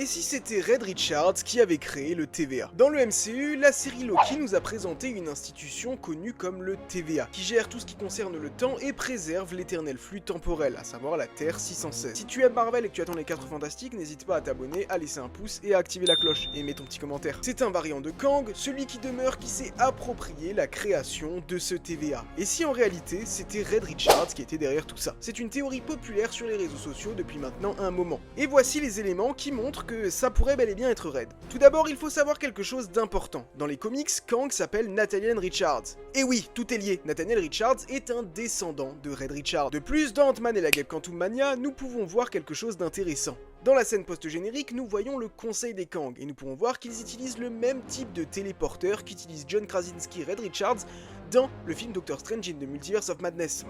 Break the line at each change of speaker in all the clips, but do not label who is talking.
Et si c'était Reed Richards qui avait créé le TVA? Dans le MCU, la série Loki nous a présenté une institution connue comme le TVA, qui gère tout ce qui concerne le temps et préserve l'éternel flux temporel, à savoir la Terre 616. Si tu aimes Marvel et que tu attends les 4 Fantastiques, n'hésite pas à t'abonner, à laisser un pouce et à activer la cloche, et mets ton petit commentaire. C'est un variant de Kang, celui qui demeure qui s'est approprié la création de ce TVA. Et si en réalité, c'était Reed Richards qui était derrière tout ça? C'est une théorie populaire sur les réseaux sociaux depuis maintenant un moment. Et voici les éléments qui montrent que ça pourrait bel et bien être Reed. Tout d'abord, il faut savoir quelque chose d'important. Dans les comics, Kang s'appelle Nathaniel Richards. Et oui, tout est lié, Nathaniel Richards est un descendant de Reed Richards. De plus, dans Ant-Man et la guêpe Quantum Mania, nous pouvons voir quelque chose d'intéressant. Dans la scène post-générique, nous voyons le conseil des Kang, et nous pouvons voir qu'ils utilisent le même type de téléporteur qu'utilise John Krasinski et Reed Richards dans le film Doctor Strange in the Multiverse of Madness.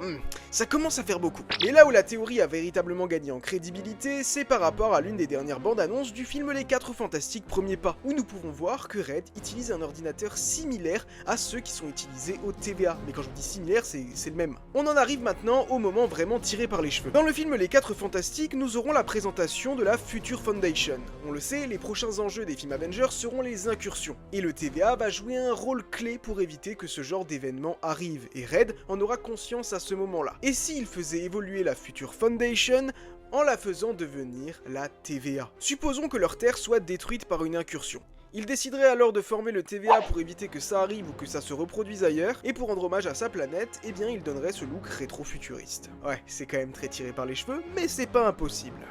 Ça commence à faire beaucoup. Et là où la théorie a véritablement gagné en crédibilité, c'est par rapport à l'une des dernières bandes annonces du film Les 4 Fantastiques Premier Pas, où nous pouvons voir que Reed utilise un ordinateur similaire à ceux qui sont utilisés au TVA. Mais quand je dis similaire, c'est le même. On en arrive maintenant au moment vraiment tiré par les cheveux. Dans le film Les 4 Fantastiques, nous aurons la présentation de la Future Foundation. On le sait, les prochains enjeux des films Avengers seront les incursions. Et le TVA va jouer un rôle clé pour éviter que ce genre d'événement arrive, et Reed en aura conscience à ce moment-là. Et s'il faisait évoluer la Future Foundation en la faisant devenir la TVA? Supposons que leur Terre soit détruite par une incursion. Il déciderait alors de former le TVA pour éviter que ça arrive ou que ça se reproduise ailleurs, et pour rendre hommage à sa planète, eh bien il donnerait ce look rétro-futuriste. Ouais, c'est quand même très tiré par les cheveux, mais c'est pas impossible.